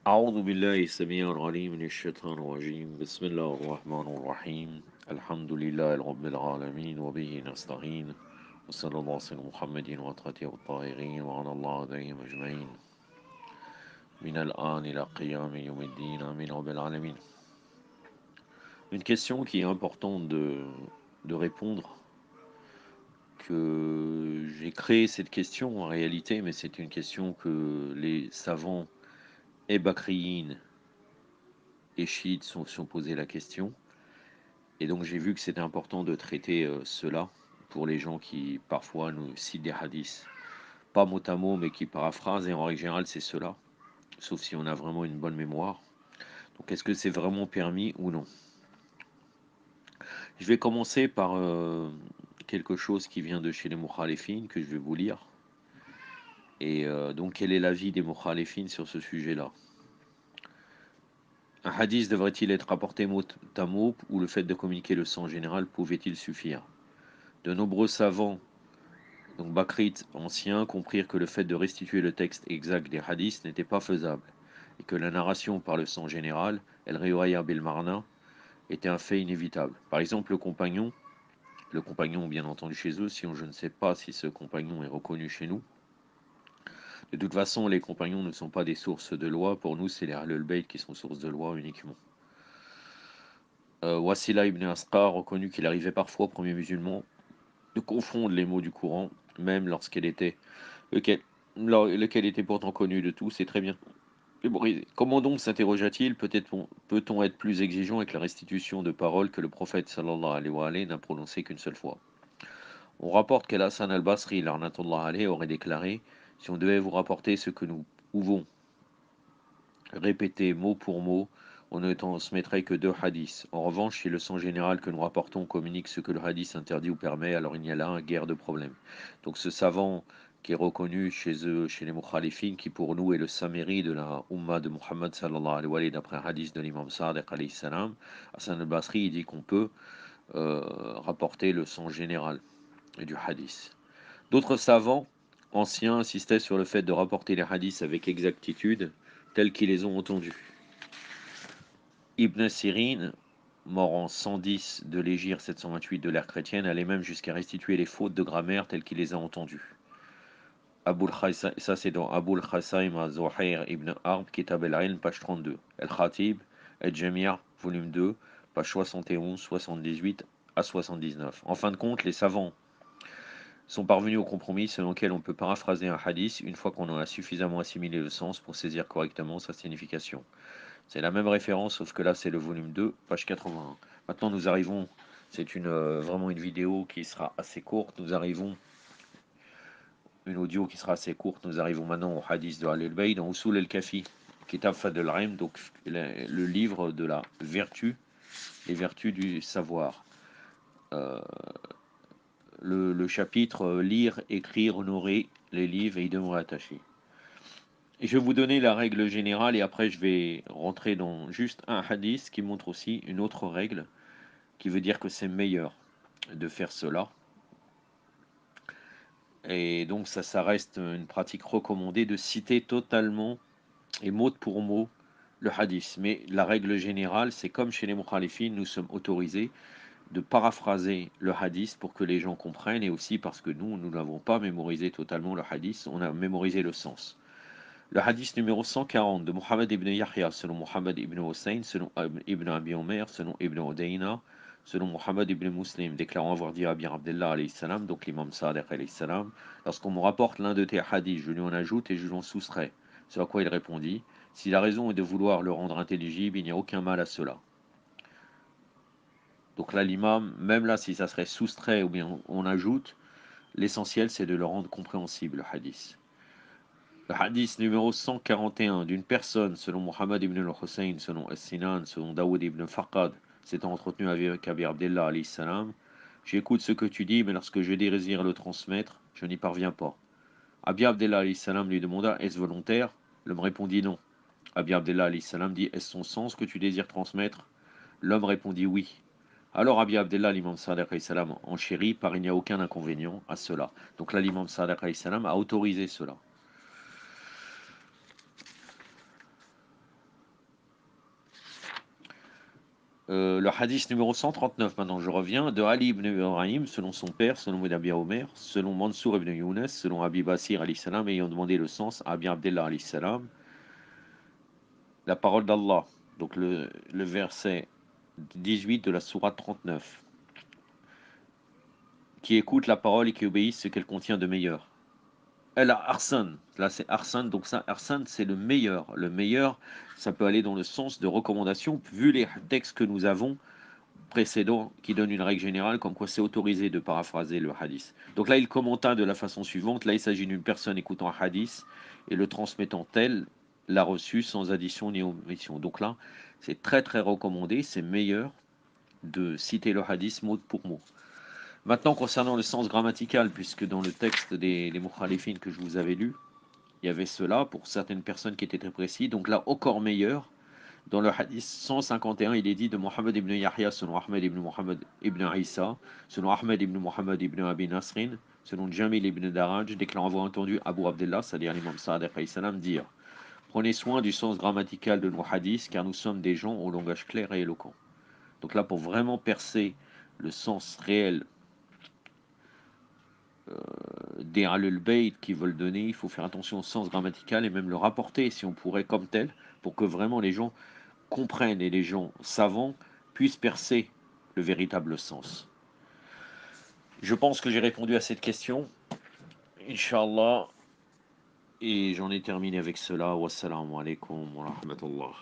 أعوذ بالله السميع العليم من الشيطان الرجيم بسم الله الرحمن الرحيم الحمد لله رب العالمين وبه نستعين وصلى الله على محمد وأطهره الطاهرين وعلى الله عليهم أجمعين من الآن إلى قيام يوم الدين آمين رب العالمين. Une question qui est importante de répondre, que j'ai créé cette question en réalité, mais c'est une question que les savants et bakriyin et chiites sont posé la question. Et donc j'ai vu que c'était important de traiter cela pour les gens qui parfois nous citent des hadiths, pas mot à mot, mais qui paraphrasent, et en règle générale c'est cela, sauf si on a vraiment une bonne mémoire. Donc est-ce que c'est vraiment permis ou non? Je vais commencer par quelque chose qui vient de chez les Mukhalifin, que je vais vous lire. Et donc quel est l'avis des Mukhalifin sur ce sujet-là? Un hadith devrait-il être rapporté mot à mot, ou le fait de communiquer le sens général pouvait-il suffire? De nombreux savants, donc Bakrit anciens, comprirent que le fait de restituer le texte exact des hadiths n'était pas faisable, et que la narration par le sens général, El Riwaya bil Marna, était un fait inévitable. Par exemple, le compagnon bien entendu chez eux, si je ne sais pas si ce compagnon est reconnu chez nous. De toute façon, les compagnons ne sont pas des sources de loi, pour nous c'est les Ahlul Bayt qui sont sources de loi uniquement. Wasila ibn Asqa reconnu qu'il arrivait parfois aux premiers musulmans de confondre les mots du Coran, même lorsqu'elle était lequel, lequel était pourtant connu de tous, c'est très bien mémorisé. Comment donc, s'interrogea-t-il, peut-on être plus exigeant avec la restitution de paroles que le prophète sallallahu alayhi wa alayhi n'a prononcé qu'une seule fois? On rapporte qu'Al-Hassan al-Basri, l'arnatullah alayhi, aurait déclaré: si on devait vous rapporter ce que nous pouvons répéter mot pour mot, on ne transmettrait que deux hadiths. En revanche, si le sens général que nous rapportons communique ce que le hadith interdit ou permet, alors il n'y a là guère de problème. Donc ce savant qui est reconnu chez eux, chez les Mukhalifin, qui pour nous est le Saméri de la Ummah de Muhammad sallallahu alayhi wa sallam, d'après un hadith de l'imam Sadiq alayhi salam, Hassan al-Basri, il dit qu'on peut rapporter le sens général du hadith. D'autres savants anciens insistaient sur le fait de rapporter les hadiths avec exactitude, tels qu'ils les ont entendus. Ibn Sirin, mort en 110 de l'Hégire 728 de l'ère chrétienne, allait même jusqu'à restituer les fautes de grammaire telles qu'il les a entendues. Ça c'est dans Abul Khasaim al-Zuhair ibn Harb, Kitab al-Ilm, page 32. Al-Khatib, al-Jamir, volume 2, page 71, 78 à 79. En fin de compte, les savants sont parvenus au compromis selon lequel on peut paraphraser un hadith une fois qu'on en a suffisamment assimilé le sens pour saisir correctement sa signification. C'est la même référence, sauf que là c'est le volume 2, page 81. Maintenant nous arrivons, c'est vraiment une vidéo qui sera assez courte, une audio qui sera assez courte, nous arrivons maintenant au hadith de Al-Bayt dans Usul al-Kafi, Kitab Fadl al-Ilm, donc le livre de la vertu, les vertus du savoir. Euh, le chapitre lire, écrire, honorer les livres et y demeurer attaché. Et je vais vous donner la règle générale et après je vais rentrer dans juste un hadith qui montre aussi une autre règle qui veut dire que c'est meilleur de faire cela. Et donc ça reste une pratique recommandée de citer totalement et mot pour mot le hadith. Mais la règle générale, c'est comme chez les mukhalifin, nous sommes autorisés de paraphraser le hadith pour que les gens comprennent, et aussi parce que nous n'avons pas mémorisé totalement le hadith, on a mémorisé le sens. Le hadith numéro 140 de Muhammad ibn Yahya, selon Muhammad ibn Hussein, selon Ibn Abi Omer, selon Ibn Udayna, selon Muhammad ibn Muslim, déclarant avoir dit à Abi Abdullah alayhi salam, donc l'imam Sadiq alayhi salam: lorsqu'on me rapporte l'un de tes hadiths, je lui en ajoute et je lui en soustrais. Ce à quoi il répondit: si la raison est de vouloir le rendre intelligible, il n'y a aucun mal à cela. Donc là, l'imam, même là, si ça serait soustrait ou bien on ajoute, l'essentiel c'est de le rendre compréhensible, le hadith. Le hadith numéro 141 d'une personne, selon Muhammad ibn al-Hussein, selon As-Sinan, selon Daoud ibn Faqad, s'étant entretenu avec Abi Abdullah alayhi salam: j'écoute ce que tu dis, mais lorsque je désire le transmettre, je n'y parviens pas. Abi Abdullah alayhi salam lui demanda: est-ce volontaire? L'homme répondit non. Abi Abdullah alayhi salam dit: est-ce son sens que tu désires transmettre? L'homme répondit oui. Alors Abi Abdullah, l'imam Sadiq alayhi salam, enchérit par il n'y a aucun inconvénient à cela. Donc là, l'imam Sadiq alayhi salam a autorisé cela. Le hadith numéro 139, maintenant je reviens, de Ali ibn Ibrahim, selon son père, selon Mudabi Omer, selon Mansour ibn Younes, selon Abi Basir alayhi salam, ayant demandé le sens à Abi Abdullah alayhi salam, la parole d'Allah, donc le verset 18 de la sourate 39, qui écoute la parole et qui obéit ce qu'elle contient de meilleur. Elle a Arsan, là c'est Arsan, donc ça, Arsan c'est le meilleur. Le meilleur, ça peut aller dans le sens de recommandation, vu les textes que nous avons précédents qui donnent une règle générale comme quoi c'est autorisé de paraphraser le hadith. Donc là il commenta de la façon suivante, là il s'agit d'une personne écoutant un hadith et le transmettant tel l'a reçu sans addition ni omission. Donc là c'est très très recommandé, c'est meilleur de citer le hadith mot pour mot. Maintenant, concernant le sens grammatical, puisque dans le texte des Mukhalifin que je vous avais lu, il y avait cela pour certaines personnes qui étaient très précis. Donc là, encore meilleur. Dans le hadith 151, il est dit de Mohammed ibn Yahya, selon Ahmed ibn Mohammed ibn Isa, selon Ahmed ibn Mohammed ibn Abi Nasrin, selon Jamil ibn Daraj, déclarant avoir entendu Abu Abdullah, c'est-à-dire l'imam Sa'ad salam, dire: prenez soin du sens grammatical de nos hadiths, car nous sommes des gens au langage clair et éloquent. Donc là, pour vraiment percer le sens réel des Ahlul Bayt qui veulent donner, il faut faire attention au sens grammatical et même le rapporter si on pourrait comme tel, pour que vraiment les gens comprennent et les gens savants puissent percer le véritable sens. Je pense que j'ai répondu à cette question, Inch'Allah, et j'en ai terminé avec cela. Wassalamu alaikum wa rahmatullah.